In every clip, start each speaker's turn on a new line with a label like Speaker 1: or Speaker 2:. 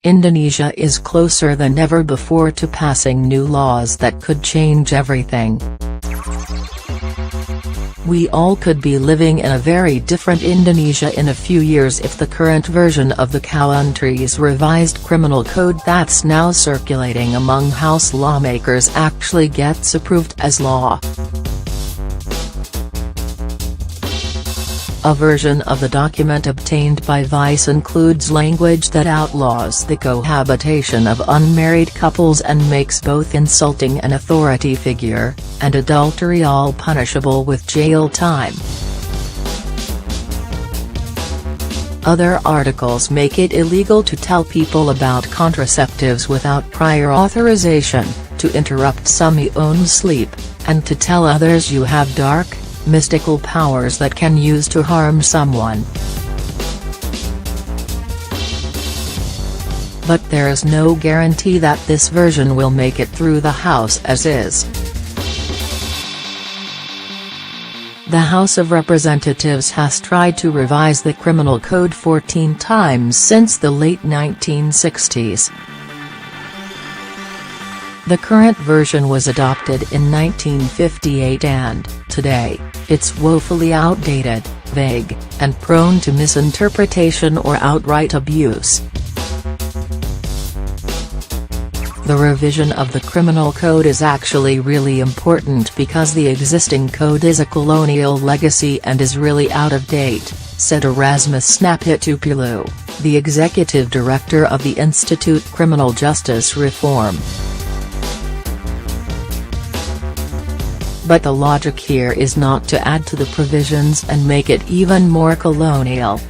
Speaker 1: Indonesia is closer than ever before to passing new laws that could change everything. We all could be living in a very different Indonesia in a few years if the current version of the country's revised criminal code that's now circulating among House lawmakers actually gets approved as law. A version of the document obtained by Vice includes language that outlaws the cohabitation of unmarried couples and makes both insulting an authority figure, and adultery all punishable with jail time. Other articles make it illegal to tell people about contraceptives without prior authorization, to interrupt someone's own sleep, and to tell others you have dark, mystical powers that can use to harm someone. But there is no guarantee that this version will make it through the House as is. The House of Representatives has tried to revise the criminal code 14 times since the late 1960s. The current version was adopted in 1958 and, today, it's woefully outdated, vague, and prone to misinterpretation or outright abuse. The revision of the criminal code is actually really important because the existing code is a colonial legacy and is really out of date, said Erasmus Napitupulu, the executive director of the Institute Criminal Justice Reform. But the logic here is not to add to the provisions and make it even more colonial.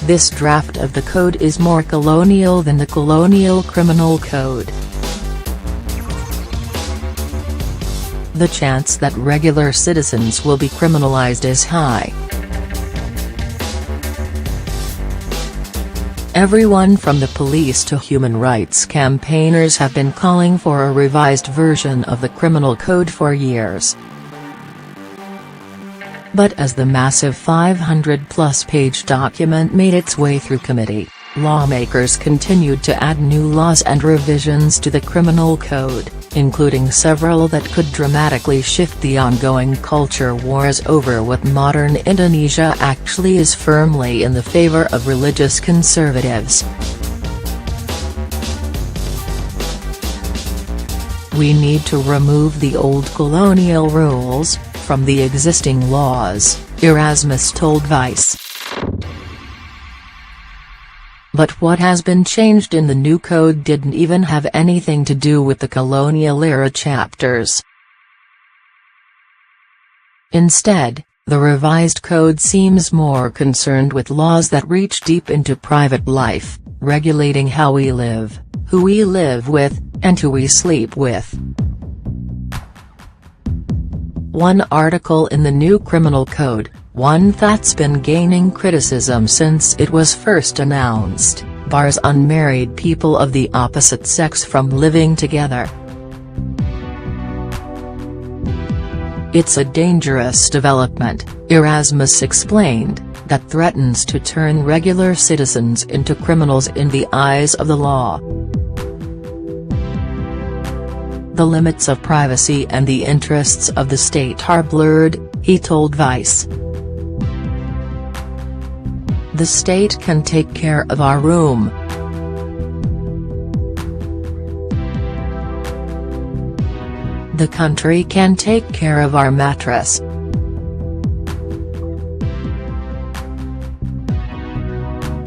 Speaker 1: This draft of the code is more colonial than the colonial criminal code. The chance that regular citizens will be criminalized is high. Everyone from the police to human rights campaigners have been calling for a revised version of the criminal code for years. But as the massive 500-plus page document made its way through committee, lawmakers continued to add new laws and revisions to the criminal code, including several that could dramatically shift the ongoing culture wars over what modern Indonesia actually is firmly in the favor of religious conservatives. We need to remove the old colonial rules from the existing laws, Erasmus told Vice. But what has been changed in the new code didn't even have anything to do with the colonial-era chapters. Instead, the revised code seems more concerned with laws that reach deep into private life, regulating how we live, who we live with, and who we sleep with. One article in the new criminal code, one that's been gaining criticism since it was first announced, bars unmarried people of the opposite sex from living together. It's a dangerous development, Erasmus explained, that threatens to turn regular citizens into criminals in the eyes of the law. The limits of privacy and the interests of the state are blurred, he told Vice. The state can take care of our room. The country can take care of our mattress.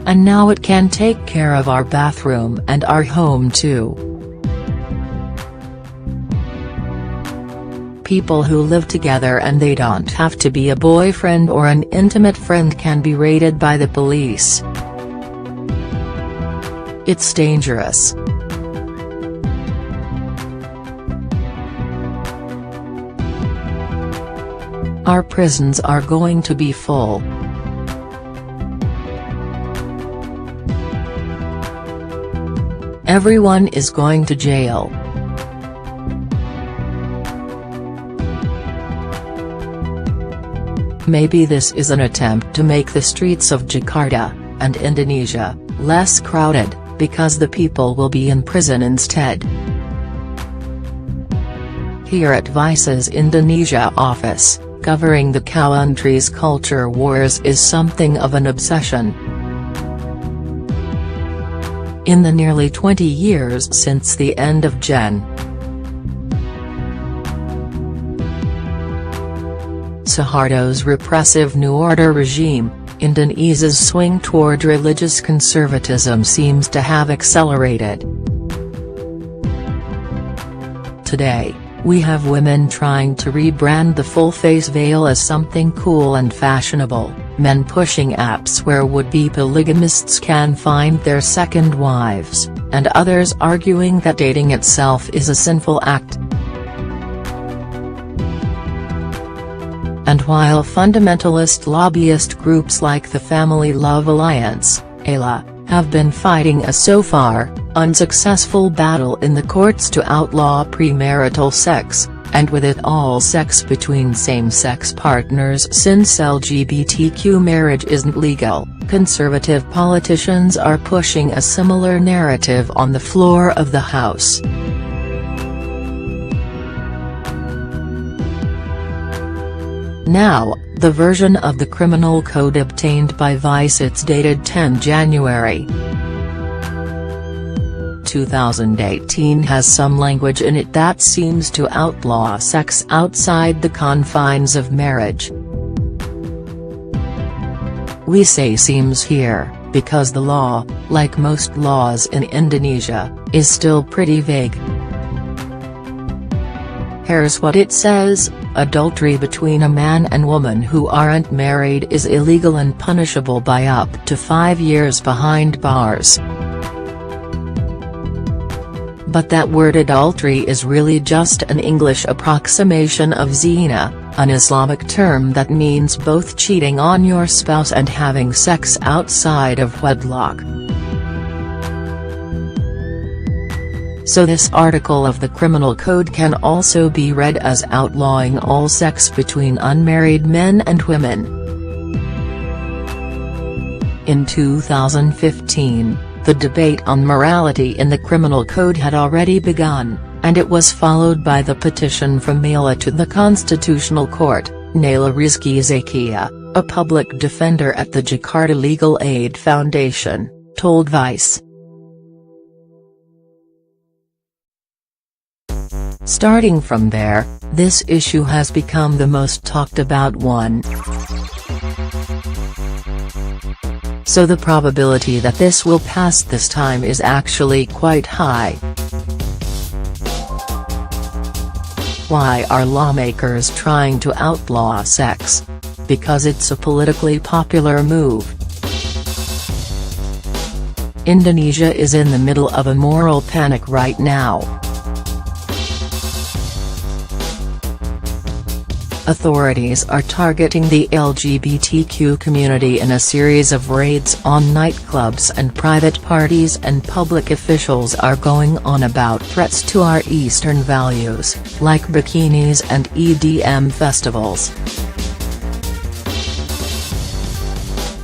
Speaker 1: And now it can take care of our bathroom and our home too. People who live together and they don't have to be a boyfriend or an intimate friend can be raided by the police. It's dangerous. Our prisons are going to be full. Everyone is going to jail. Maybe this is an attempt to make the streets of Jakarta, and Indonesia, less crowded, because the people will be in prison instead. Here at Vice's Indonesia office, covering the country's culture wars is something of an obsession. In the nearly 20 years since the end of Gen. Suharto's repressive New Order regime, Indonesia's swing toward religious conservatism seems to have accelerated. Today, we have women trying to rebrand the full-face veil as something cool and fashionable, men pushing apps where would-be polygamists can find their second wives, and others arguing that dating itself is a sinful act. And while fundamentalist lobbyist groups like the Family Love Alliance, ALA, have been fighting a so far unsuccessful battle in the courts to outlaw premarital sex, and with it all sex between same-sex partners since LGBTQ marriage isn't legal, conservative politicians are pushing a similar narrative on the floor of the House. Now, the version of the criminal code obtained by Vice, it's dated 10 January 2018, has some language in it that seems to outlaw sex outside the confines of marriage. We say seems here, because the law, like most laws in Indonesia, is still pretty vague. Here's what it says: adultery between a man and woman who aren't married is illegal and punishable by up to 5 years behind bars. But that word adultery is really just an English approximation of zina, an Islamic term that means both cheating on your spouse and having sex outside of wedlock. So this article of the Criminal Code can also be read as outlawing all sex between unmarried men and women. In 2015, the debate on morality in the Criminal Code had already begun, and it was followed by the petition from Mela to the Constitutional Court. Naila Rizky Zakia, a public defender at the Jakarta Legal Aid Foundation, told Vice. Starting from there, this issue has become the most talked about one. So the probability that this will pass this time is actually quite high. Why are lawmakers trying to outlaw sex? Because it's a politically popular move. Indonesia is in the middle of a moral panic right now. Authorities are targeting the LGBTQ community in a series of raids on nightclubs and private parties, and public officials are going on about threats to our Eastern values, like bikinis and EDM festivals.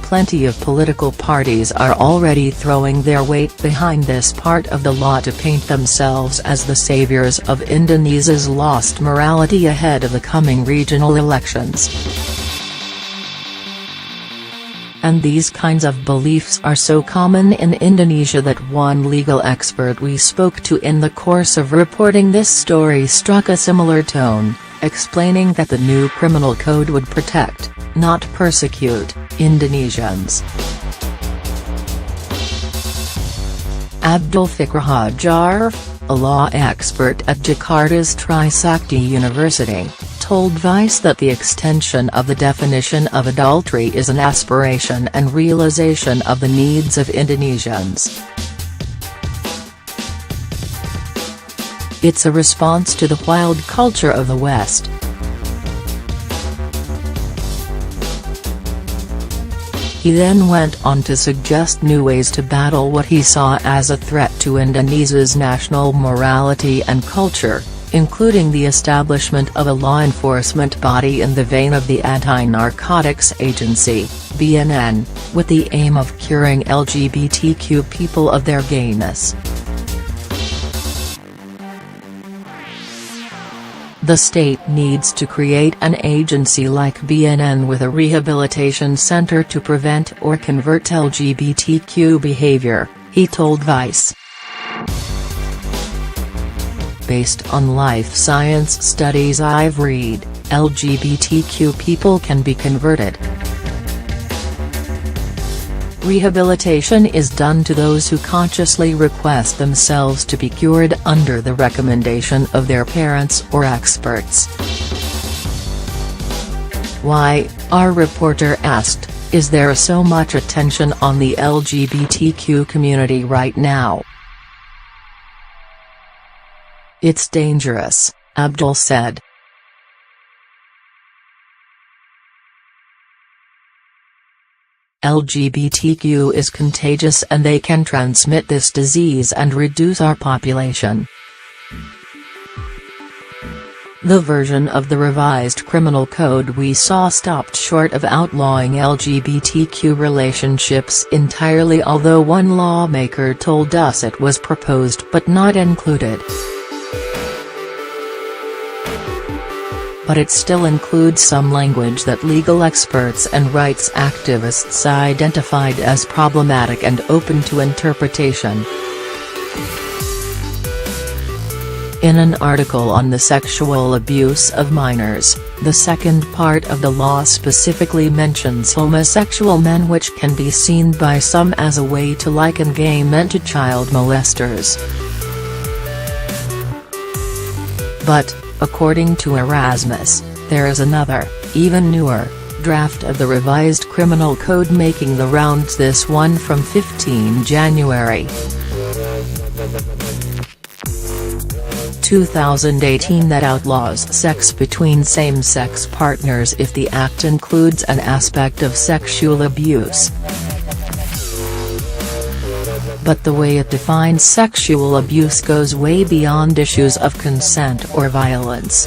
Speaker 1: Plenty of political parties are already throwing their weight behind this part of the law to paint themselves as the saviors of Indonesia's lost morality ahead of the coming regional elections. And these kinds of beliefs are so common in Indonesia that one legal expert we spoke to in the course of reporting this story struck a similar tone, explaining that the new criminal code would protect, not persecute, Indonesians. Abdul Fikr Hajar, a law expert at Jakarta's Trisakti University, told Vice that the extension of the definition of adultery is an aspiration and realization of the needs of Indonesians. It's a response to the wild culture of the West. He then went on to suggest new ways to battle what he saw as a threat to Indonesia's national morality and culture, including the establishment of a law enforcement body in the vein of the Anti-Narcotics Agency, BNN, with the aim of curing LGBTQ people of their gayness. The state needs to create an agency like BNN with a rehabilitation center to prevent or convert LGBTQ behavior, he told Vice. Based on life science studies I've read, LGBTQ people can be converted. Rehabilitation is done to those who consciously request themselves to be cured under the recommendation of their parents or experts. Why, our reporter asked, is there so much attention on the LGBTQ community right now? It's dangerous, Abdul said. LGBTQ is contagious and they can transmit this disease and reduce our population. The version of the revised criminal code we saw stopped short of outlawing LGBTQ relationships entirely, although one lawmaker told us it was proposed but not included. But it still includes some language that legal experts and rights activists identified as problematic and open to interpretation. In an article on the sexual abuse of minors, the second part of the law specifically mentions homosexual men, which can be seen by some as a way to liken gay men to child molesters. But, according to Erasmus, there is another, even newer, draft of the revised criminal code making the rounds, this one from 15 January 2018 that outlaws sex between same-sex partners if the act includes an aspect of sexual abuse. But the way it defines sexual abuse goes way beyond issues of consent or violence.